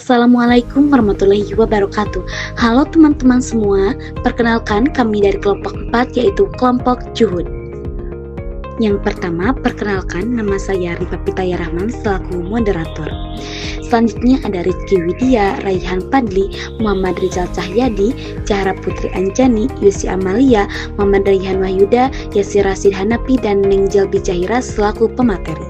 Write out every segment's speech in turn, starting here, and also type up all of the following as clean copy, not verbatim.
Assalamualaikum warahmatullahi wabarakatuh. Halo teman-teman semua, perkenalkan kami dari kelompok 4 yaitu kelompok Juhud. Yang pertama, perkenalkan nama saya Rifa Pitaya Rahman selaku moderator. Selanjutnya ada Rizky Widya, Raihan Padli, Muhammad Rizal Cahyadi, Zahra Putri Anjani, Yusi Amalia, Muhammad Raihan Wahyuda, Yasir Rasid Hanapi, dan Nengjel Bijahira selaku pemateri.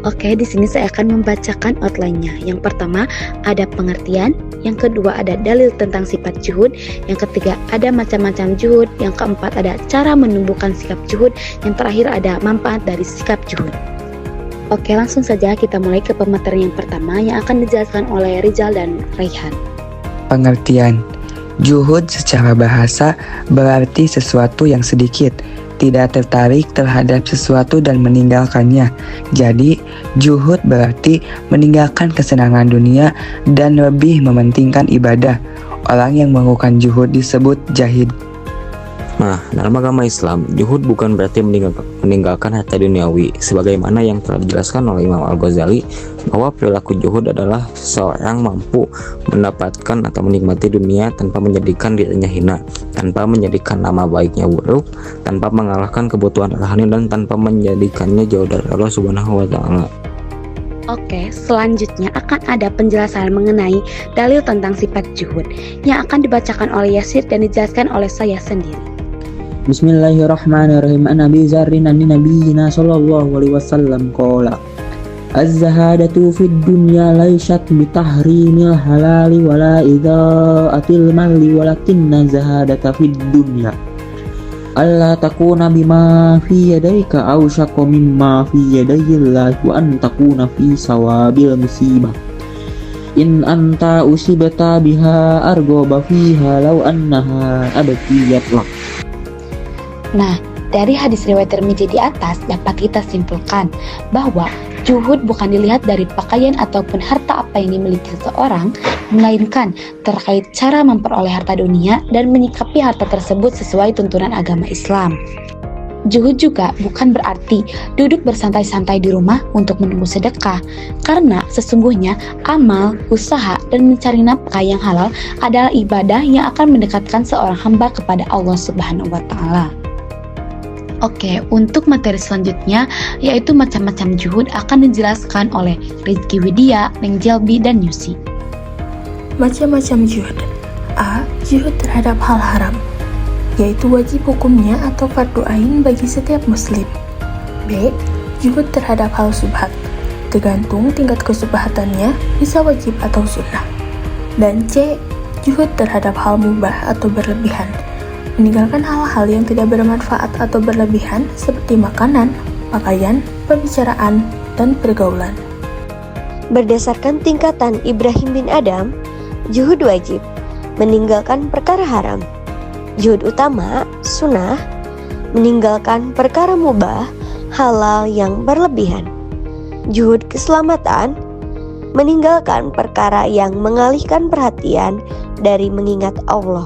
Oke, di sini saya akan membacakan outline-nya. Yang pertama ada pengertian, yang kedua ada dalil tentang sifat juhud, yang ketiga ada macam-macam juhud, yang keempat ada cara menumbuhkan sikap juhud, yang terakhir ada manfaat dari sikap juhud. Oke, langsung saja kita mulai ke pemateri yang pertama yang akan dijelaskan oleh Rizal dan Raihan. Pengertian. Juhud secara bahasa berarti sesuatu yang sedikit, tidak tertarik terhadap sesuatu dan meninggalkannya. Jadi, juhud berarti meninggalkan kesenangan dunia dan lebih mementingkan ibadah. Orang yang melakukan juhud disebut jahid. Nah, dalam agama Islam, juhud bukan berarti meninggalkan harta duniawi, sebagaimana yang telah dijelaskan oleh Imam Al-Ghazali bahwa perilaku juhud adalah seorang mampu mendapatkan atau menikmati dunia tanpa menjadikan dirinya hina, tanpa menjadikan nama baiknya buruk, tanpa mengalahkan kebutuhan rohani, dan tanpa menjadikannya jauh dari Allah Subhanahu wa Ta'ala. Oke, selanjutnya akan ada penjelasan mengenai dalil tentang sifat juhud yang akan dibacakan oleh Yasir dan dijelaskan oleh saya sendiri. Bismillahirrahmanirrahim. An Abi Dzarrin an Nabiyina sallallahu alaihi wasallam qala Az-zahadatu fid dunya laysat bitahrimil halali wala idaatil mali walakinna zahadata fid dunya alla takuna bima fi yadayka aw syaqqa mimma fi yadayillah wa an takuna fi sawabil musibah in anta usibata biha argoba fiha law annaha abqiyat lak. Nah, dari hadis riwayat Tirmidzi di atas dapat kita simpulkan bahwa juhud bukan dilihat dari pakaian ataupun harta apa yang dimiliki seseorang, melainkan terkait cara memperoleh harta dunia dan menyikapi harta tersebut sesuai tuntunan agama Islam. Juhud juga bukan berarti duduk bersantai-santai di rumah untuk menunggu sedekah, karena sesungguhnya amal, usaha, dan mencari nafkah yang halal adalah ibadah yang akan mendekatkan seorang hamba kepada Allah Subhanahu wa Ta'ala. Oke, untuk materi selanjutnya yaitu macam-macam juhud akan dijelaskan oleh Rizky Widya, Nengjel, dan Yusi. Macam-macam juhud. A. Juhud terhadap hal haram, yaitu wajib hukumnya atau fardu ain bagi setiap muslim. B. Juhud terhadap hal subhat, tergantung tingkat kesubhatannya, bisa wajib atau sunnah. Dan C. Juhud terhadap hal mubah atau berlebihan, meninggalkan hal-hal yang tidak bermanfaat atau berlebihan seperti makanan, pakaian, pembicaraan, dan pergaulan. Berdasarkan tingkatan Ibrahim bin Adam, juhud wajib, meninggalkan perkara haram. Juhud utama, sunnah, meninggalkan perkara mubah, halal yang berlebihan. Juhud keselamatan, meninggalkan perkara yang mengalihkan perhatian dari mengingat Allah.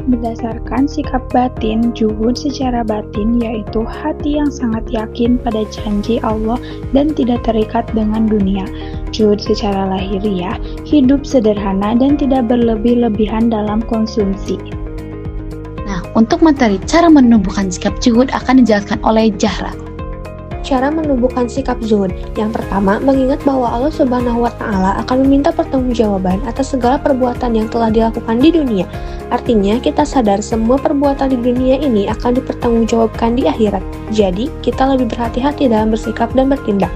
Berdasarkan sikap batin, juhud secara batin yaitu hati yang sangat yakin pada janji Allah dan tidak terikat dengan dunia. Juhud secara lahiriah, hidup sederhana dan tidak berlebih-lebihan dalam konsumsi. Nah, untuk materi cara menumbuhkan sikap juhud akan dijelaskan oleh Zahra. Cara menumbuhkan sikap zuhud. Yang pertama, mengingat bahwa Allah Subhanahu wa Ta'ala akan meminta pertanggungjawaban atas segala perbuatan yang telah dilakukan di dunia. Artinya, kita sadar semua perbuatan di dunia ini akan dipertanggungjawabkan di akhirat. Jadi, kita lebih berhati-hati dalam bersikap dan bertindak.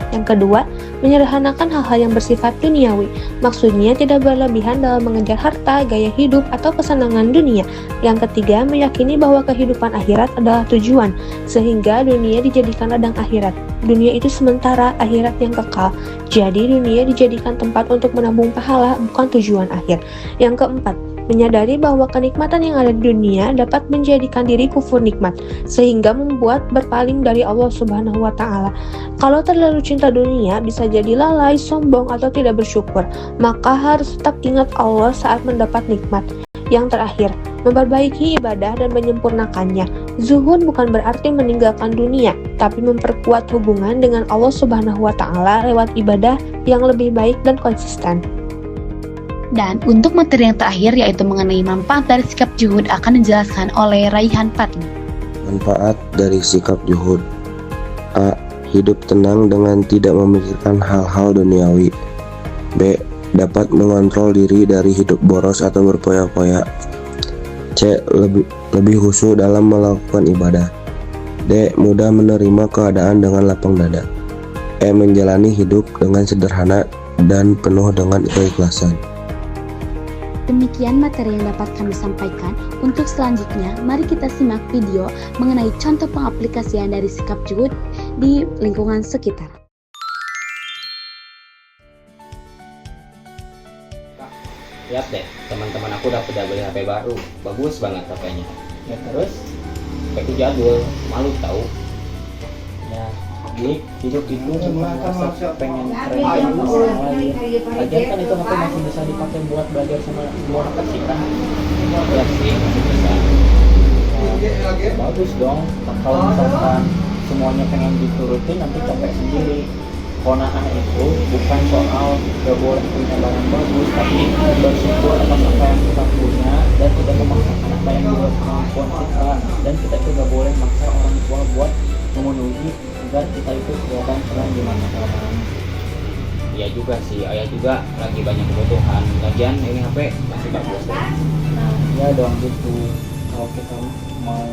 Yang kedua, menyederhanakan hal-hal yang bersifat duniawi. Maksudnya tidak berlebihan dalam mengejar harta, gaya hidup, atau kesenangan dunia. Yang ketiga, meyakini bahwa kehidupan akhirat adalah tujuan, sehingga dunia dijadikan ladang akhirat. Dunia itu sementara, akhirat yang kekal. Jadi dunia dijadikan tempat untuk menabung pahala, bukan tujuan akhir. Yang keempat, menyadari bahwa kenikmatan yang ada di dunia dapat menjadikan diri kufur nikmat, sehingga membuat berpaling dari Allah Subhanahu wa Ta'ala. Kalau terlalu cinta dunia, bisa jadi lalai, sombong, atau tidak bersyukur. Maka harus tetap ingat Allah saat mendapat nikmat. Yang terakhir, memperbaiki ibadah dan menyempurnakannya. Zuhud bukan berarti meninggalkan dunia, tapi memperkuat hubungan dengan Allah Subhanahu wa Ta'ala lewat ibadah yang lebih baik dan konsisten. Dan untuk materi yang terakhir yaitu mengenai manfaat dari sikap juhud akan dijelaskan oleh Raihan Fatmi. Manfaat dari sikap juhud. A. Hidup tenang dengan tidak memikirkan hal-hal duniawi. B. Dapat mengontrol diri dari hidup boros atau berpoya-poya. C. Lebih khusyuk dalam melakukan ibadah. D. Mudah menerima keadaan dengan lapang dada. E. Menjalani hidup dengan sederhana dan penuh dengan keikhlasan. Demikian materi yang dapat kami sampaikan. Untuk selanjutnya, mari kita simak video mengenai contoh pengaplikasian dari sikap juhud di lingkungan sekitar. Lihat deh, teman-teman aku udah beli HP baru. Bagus banget HP-nya. Ya terus? HP-ku jadul, malu tahu. Ya, Dik, hidup itu cuma masa pengen keren lagi. Lagian kan itu HP masih bisa dipakai buat belajar sama dua anak kecil kan. Ya sih, masih bisa. Nah, bagus dong, kalau misalkan semuanya pengen diturutin nanti capek sendiri. Konaan itu bukan soal gak boleh punya barang bagus, tapi bersyukur atas apa yang kita punya dan tidak memaksakan apa yang dibuat kemampuan kita, dan kita itu gak boleh maksa orang tua buat memenuhi agar kita itu kelihatan keren di mata orang. Iya juga sih, ayah juga lagi banyak kebutuhan. Lagian ini HP masih bagus deh. Nah, ya dong gitu. Kalau kita mau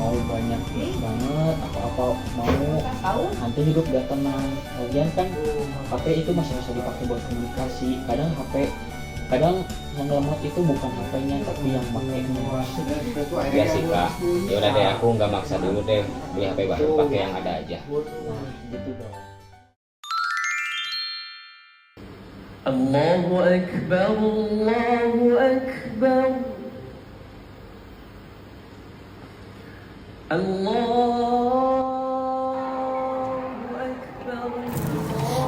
banyak banget apa mau nanti hidup gak tenang. Lagian kan HP itu masih bisa dipakai buat komunikasi. Kadang yang lemot itu bukan HP-nya tapi yang makainya. Ya sih Kak, ya udah deh, aku nggak maksa dulu deh beli HP baru, pakai yang ada aja. Nah gitu dong. Allahu Akbar, Allahu Akbar, Allahu Akbar.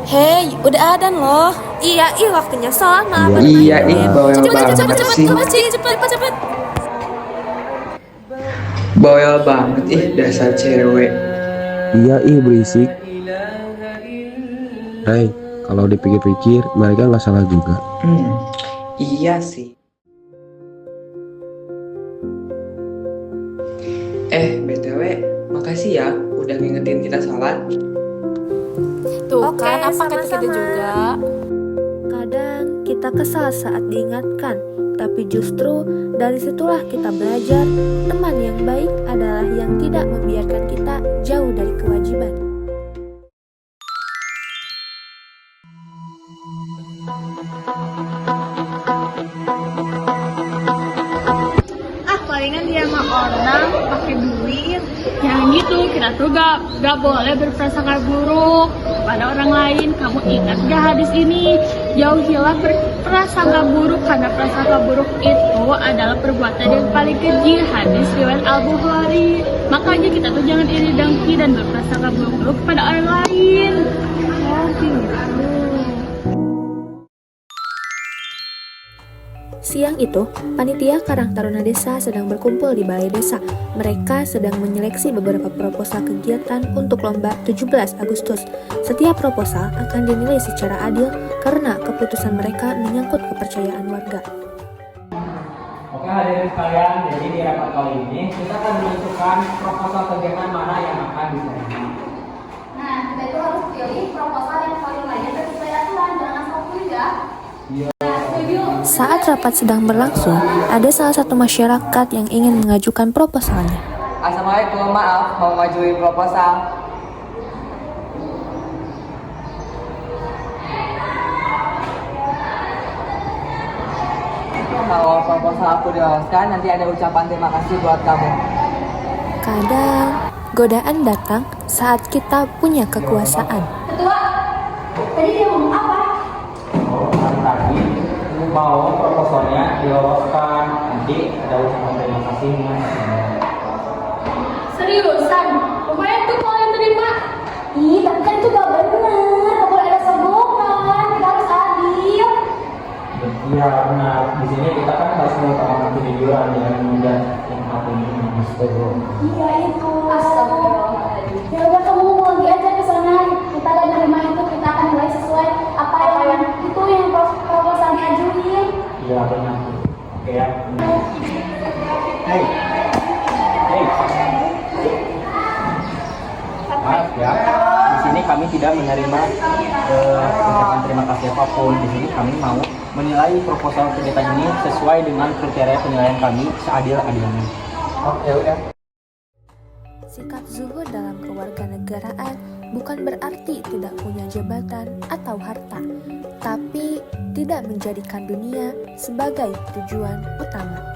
Hei, udah adzan loh. Iya, waktunya sholat malah. Iya, bawel banget sih. Cepet. Bawel banget dasar cewek. Iya, berisik. Hai, kalau dipikir-pikir mereka nggak salah juga. Iya sih. BTW, makasih ya udah ngingetin kita sholat. Tuh kan, apa kata kita juga? Kadang kita kesal saat diingatkan, tapi justru dari situlah kita belajar. Teman yang baik adalah yang tidak membiarkan kita jauh dari kewajiban. Palingan dia mah orang pakai duit. Yang gitu, kita tuh gak boleh berprasangka buruk kepada orang lain. Kamu ingat gak hadis ini? Jauhilah berprasangka buruk, karena prasangka buruk itu adalah perbuatan yang paling keji. Hadis riwayat Al-Bukhari. Makanya kita tuh jangan iri dengki dan berprasangka buruk kepada orang lain. Siang itu, panitia Karang Taruna Desa sedang berkumpul di balai desa. Mereka sedang menyeleksi beberapa proposal kegiatan untuk lomba 17 Agustus. Setiap proposal akan dinilai secara adil karena keputusan mereka menyangkut kepercayaan warga. Oke hadirin sekalian, jadi di rapat kali ini kita akan menentukan proposal kegiatan mana yang akan diserahkan. Nah, kita itu harus pilih proposal yang paling layak dan sesuai aturan, jangan asal pilih ya. Saat rapat sedang berlangsung, ada salah satu masyarakat yang ingin mengajukan proposalnya. Assalamualaikum, maaf mau ngajuin proposal. Kalau proposal aku diloloskan, nanti ada ucapan terima kasih buat kamu. Kadang, godaan datang saat kita punya kekuasaan. Ketua, tadi dia ngomong apa? Tadi mau proposalnya diloloskan, nanti ada ucapan terima kasihnya. Seriusan? Lumayan tuh kalau yang terima. Ih, tapi kan itu gak bener. Gak boleh ada sogokan. Kita harus adil. Iya benar. Di sini kita kan harus mengutamakan kejujuran, jangan menunda yang satu ini. Iya itu. Astagfirullahaladzim. Ya udah kamu ngomong lagi aja ke sana. Kita dan nerima itu kita akan nilai sesuai apa yang itu yang proposalnya ajuin. Iya benar. Oke ya. Hei. Maaf ya. Di sini kami tidak menerima ucapan terima kasih apapun. Di sini kami mau menilai proposal kegiatan ini sesuai dengan kriteria penilaian kami seadil-adilnya. Oke udah. Sikap zuhud dalam kewarganegaraan bukan berarti tidak punya jabatan atau harta, tapi tidak menjadikan dunia sebagai tujuan utama.